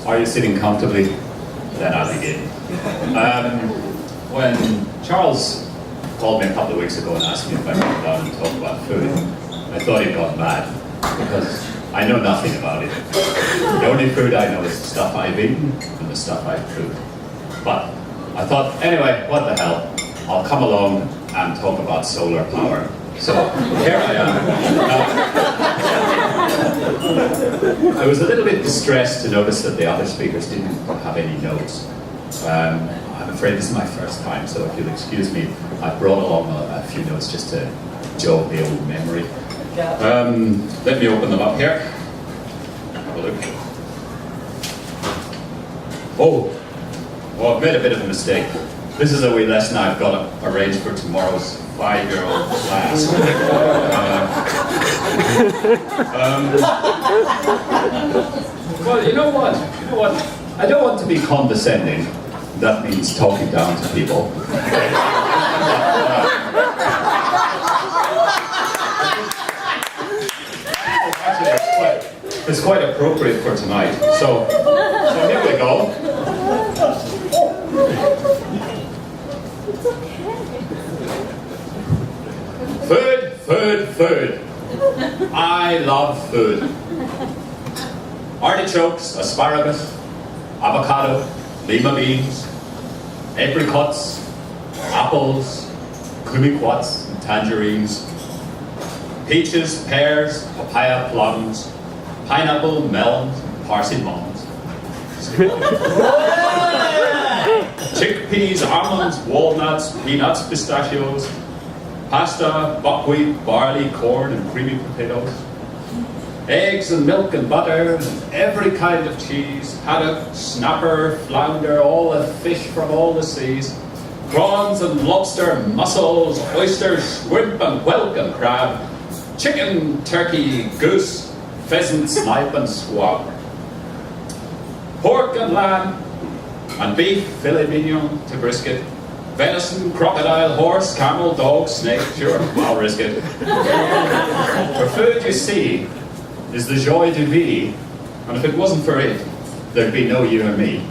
Are you sitting comfortably? Then I'll begin. When Charles called me a couple of weeks ago and asked me if I could come down and talk about food, I thought he'd gone mad, because I know nothing about it. The only food I know is the stuff I've eaten and the stuff I've cooked. But I thought, anyway, what the hell? I'll come along and talk about solar power. So here I am. I was a little bit distressed to notice that the other speakers didn't have any notes. I'm afraid this is my first time, so if you'll excuse me, I brought along a few notes just to jog the old memory. Let me open them up here. Have a look. Oh, I've made a bit of a mistake. This is a wee lesson I've got arranged for tomorrow's 5-year-old class. Well, you know what? I don't want to be condescending. That means talking down to people. It's quite appropriate for tonight. So here we go. Food. I love food. Artichokes, asparagus, avocado, lima beans, apricots, apples, kumquats, and tangerines, peaches, pears, papaya, plums, pineapple, melons, parsimons, chickpeas, almonds, walnuts, peanuts, pistachios, pasta, buckwheat, barley, corn, and creamy potatoes, eggs and milk and butter, and every kind of cheese, haddock, snapper, flounder, all the fish from all the seas, prawns and lobster, mussels, oysters, shrimp and whelk and crab, chicken, turkey, goose, pheasant, snipe and squab, pork and lamb, and beef, filet mignon to brisket, venison, crocodile, horse, camel, dog, snake, sure, I'll risk it. For food, you see, is the joie de vivre, and if it wasn't for it, there'd be no you and me.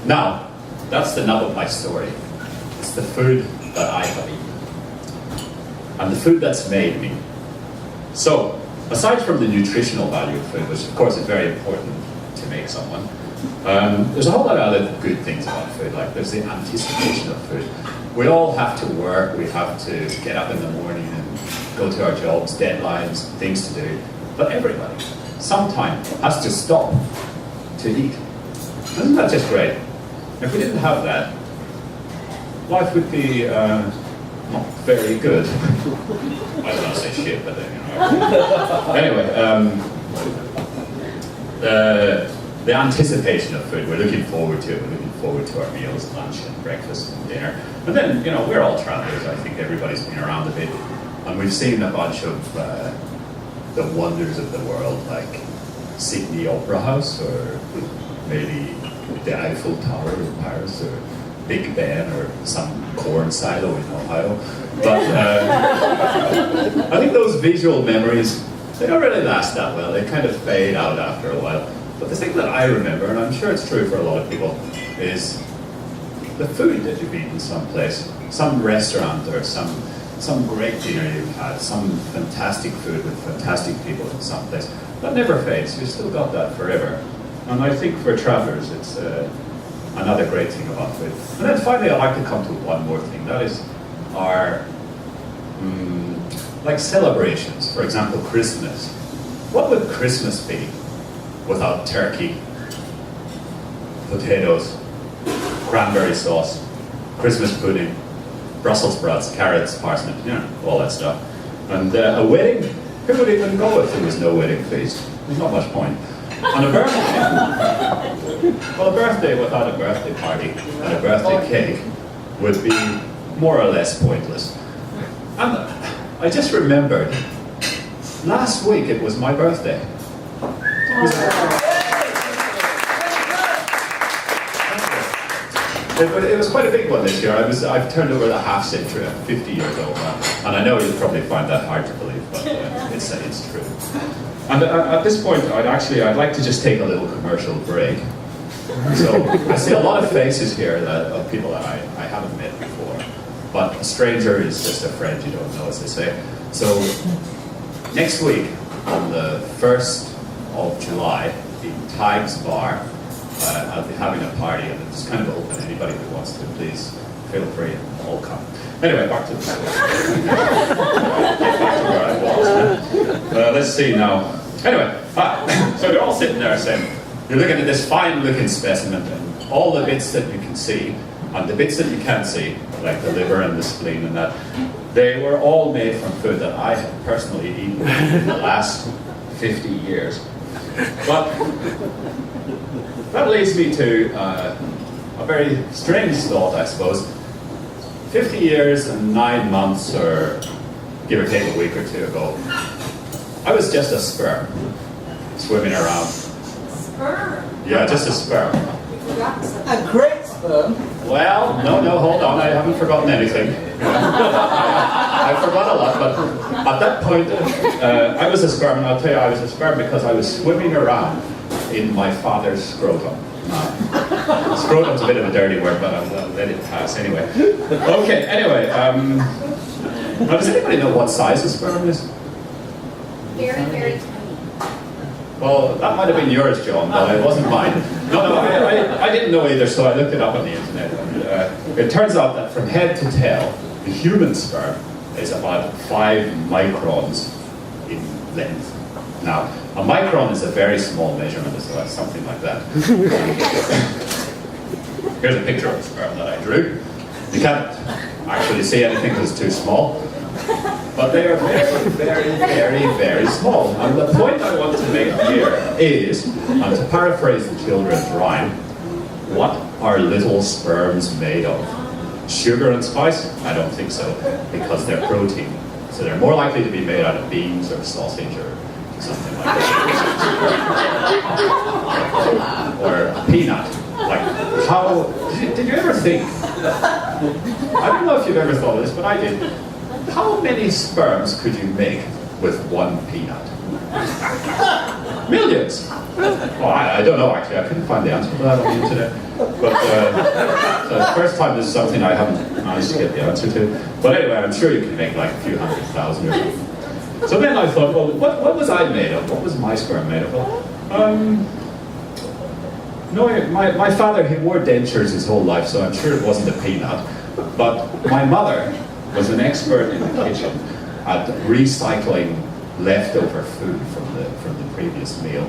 Now, that's the nub of my story. It's the food that I have eaten, and the food that's made me. So, aside from the nutritional value of food, which of course is very important to make someone, there's a whole lot of other good things about food, like there's the anticipation of food. We all have to work, we have to get up in the morning and go to our jobs, deadlines, things to do. But everybody, sometime, has to stop to eat. Isn't that just great? If we didn't have that, life would be not very good. I don't want to say shit, but then, you know. Anyway, the anticipation of food, we're looking forward to it. We're looking forward to our meals, lunch and breakfast and dinner. And then, you know, we're all travelers. I think everybody's been around a bit. And we've seen a bunch of the wonders of the world, like Sydney Opera House, or maybe the Eiffel Tower in Paris, or Big Ben, or some corn silo in Ohio. But I think those visual memories, they don't really last that well. They kind of fade out after a while. But the thing that I remember, and I'm sure it's true for a lot of people, is the food that you've eaten someplace, some restaurant or some great dinner you've had, some fantastic food with fantastic people in some place. That never fades. You've still got that forever. And I think for travelers, it's another great thing about food. And then finally, I'd like to come to one more thing. That is our like celebrations. For example, Christmas. What would Christmas be without turkey, potatoes, cranberry sauce, Christmas pudding, Brussels sprouts, carrots, parsnips, you know, all that stuff. And a wedding, who would even go if there was no wedding feast? There's not much point. On a birthday, well, a birthday without a birthday party and a birthday cake would be more or less pointless. And I just remembered, last week it was my birthday. It was quite a big one this year. I've turned over the half century. I'm 50 years old now, and I know you'll probably find that hard to believe, but it's true. And at this point, I'd like to just take a little commercial break, So I see a lot of faces here of people that I haven't met before. But a stranger is just a friend you don't know, as they say. So next week, on the 1st of July, in Tig's Bar, I'll be having a party, and it's kind of open. Anybody who wants to, please feel free, all come. Anyway, back to the story. Back to where I was. Let's see now. Anyway, so you're all sitting there saying, you're looking at this fine-looking specimen, and all the bits that you can see, and the bits that you can't see, like the liver and the spleen and that, they were all made from food that I have personally eaten in the last 50 years. But that leads me to a very strange thought, I suppose. 50 years and 9 months, or give or take a week or two ago, I was just a sperm swimming around. Sperm? Yeah, just a sperm. A great sperm? Well, no, hold on, I haven't forgotten anything. I forgot a lot, but at that point, I was a sperm, and I'll tell you, I was a sperm because I was swimming around in my father's scrotum. Scrotum's a bit of a dirty word, but I'll let it pass anyway. Okay, anyway, now does anybody know what size a sperm is? Very, very tiny. Well, that might have been yours, John, but it wasn't mine. No, I didn't know either, so I looked it up on the internet. And, it turns out that from head to tail, the human sperm is about 5 microns in length. Now, a micron is a very small measurement, so that's something like that. Here's a picture of a sperm that I drew. You can't actually see anything because it's too small. But they are very, very, very, very small. And the point I want to make here is, and to paraphrase the children's rhyme, what are little sperms made of? Sugar and spice? I don't think so, because they're protein. So they're more likely to be made out of beans or sausage or something like that. Or a peanut. Like, how, did you ever think, I don't know if you've ever thought of this, but I did. How many sperms could you make with 1 peanut? Millions! Well, I don't know actually, I couldn't find the answer to that on the internet. But so the first time this is something I haven't managed to get the answer to. But anyway, I'm sure you can make like a few 100,000 or something. So then I thought, well, what was I made of? What was my sperm made of? No, my father, he wore dentures his whole life, so I'm sure it wasn't a peanut. But my mother was an expert in the kitchen at recycling leftover food from the previous meal.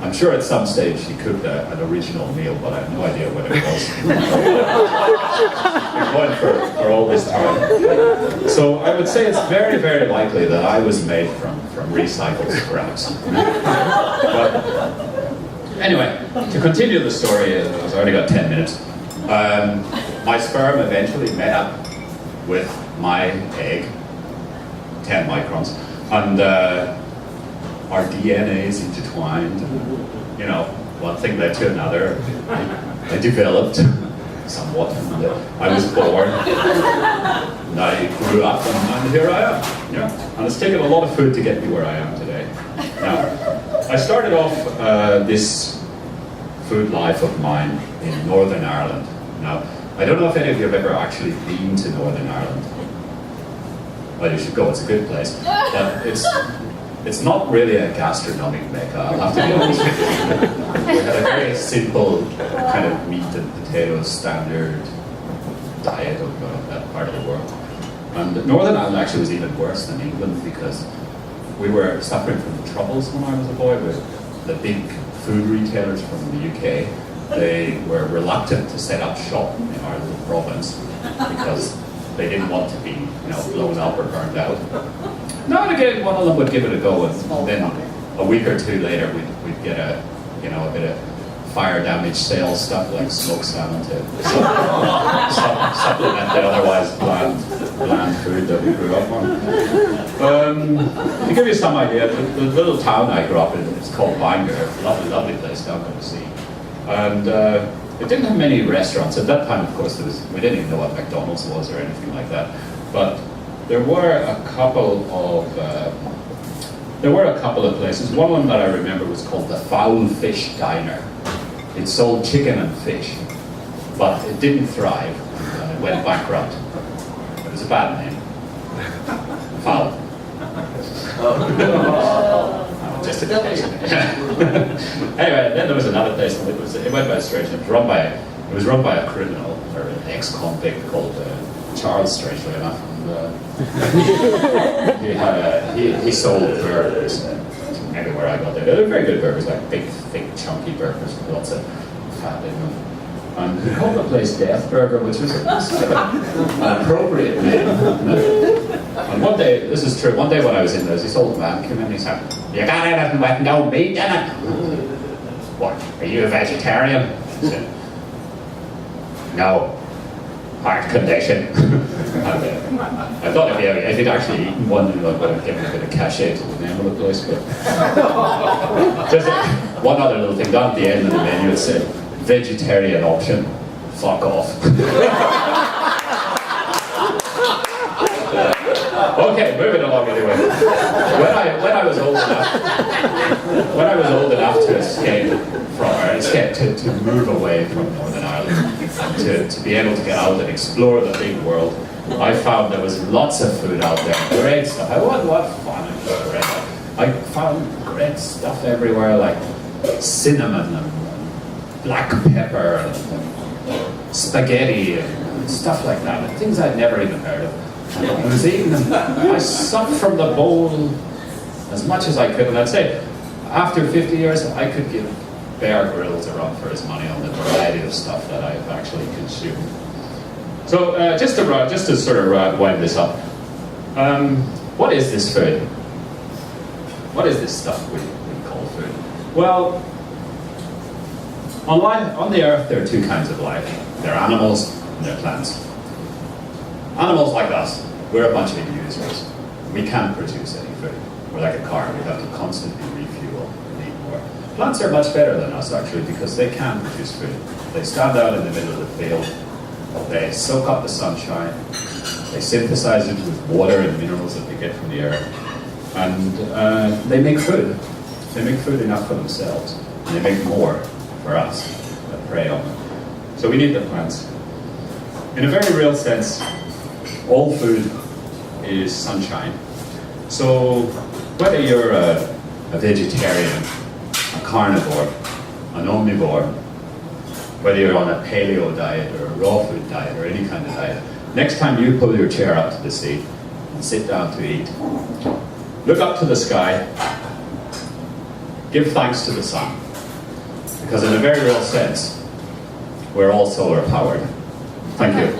I'm sure at some stage she cooked an original meal, but I have no idea what it was. Been going for all this time. So I would say it's very, very likely that I was made from recycled scraps. But anyway, to continue the story, I've only got 10 minutes. My sperm eventually met up with my egg, 10 microns, and our DNAs intertwined. You know, one thing led to another. I developed somewhat, and I was born, and I grew up, and here I am. Yeah, and it's taken a lot of food to get me where I am today. Now, I started off this food life of mine in Northern Ireland. Now, I don't know if any of you have ever actually been to Northern Ireland. Well, you should go, it's a good place. But it's not really a gastronomic mecca, I'll have to be honest with you. We had a very simple kind of meat and potatoes standard diet of that part of the world. And Northern Ireland actually was even worse than England because we were suffering from the troubles when I was a boy with the big food retailers from the UK. They were reluctant to set up shop in our little province because they didn't want to be, blown up or burned out. Now and again, one of them would give it a go, and then a week or two later, we'd get a bit of fire damage sales stuff like smoked salmon to supplement the otherwise bland food that we grew up on. To give you some idea, the little town I grew up in, it's called Bangor, a lovely, lovely place down by the sea. And it didn't have many restaurants. At that time, of course, we didn't even know what McDonald's was or anything like that. But there were a couple of places. One of them that I remember was called the Foul Fish Diner It sold chicken and fish, but it didn't thrive. It went bankrupt. It was a bad name. Foul. Just a Anyway, then there was another place. It went by a strange. It was run by a criminal or an ex-convict called Charles, strangely enough. And, he sold burgers everywhere I got there. They were very good burgers, like big, thick, chunky burgers with lots of fat in them. And he called the place Death Burger, which was an appropriate name. And one day, this is true, one day when I was in there, this old man came in and he said, "You got anything with no meat in it?" "What, are you a vegetarian?" I said, "No, heart condition." And, I thought if he'd actually eaten one, I would have given a bit of cachet to the name of the place. But just one other little thing, down at the end of the menu it said, "Vegetarian option, fuck off." Okay, moving along anyway. When I was old enough to escape to move away from Northern Ireland, to be able to get out and explore the big world, I found there was lots of food out there, great stuff. What fun and great. I found great stuff everywhere, like cinnamon and black pepper and spaghetti and stuff like that, and things I'd never even heard of. I was eating them. I sucked from the bowl as much as I could, and I'd say after 50 years I could give Bear Grylls a run for his money on the variety of stuff that I've actually consumed. So just to sort of wind this up, what is this food? What is this stuff we call food? Well, on the earth there are two kinds of life. There are animals and there are plants. Animals like us, we're a bunch of users. We can't produce any food. We're like a car, we have to constantly refuel and need more. Plants are much better than us actually because they can produce food. They stand out in the middle of the field, they soak up the sunshine, they synthesize it with water and minerals that they get from the earth, and they make food. They make food enough for themselves, and they make more for us that prey on them. So we need the plants. In a very real sense, all food is sunshine. So whether you're a vegetarian, a carnivore, an omnivore, whether you're on a paleo diet or a raw food diet or any kind of diet, next time you pull your chair up to the seat and sit down to eat, look up to the sky, give thanks to the sun. Because in a very real sense, we're all solar powered. Thank you.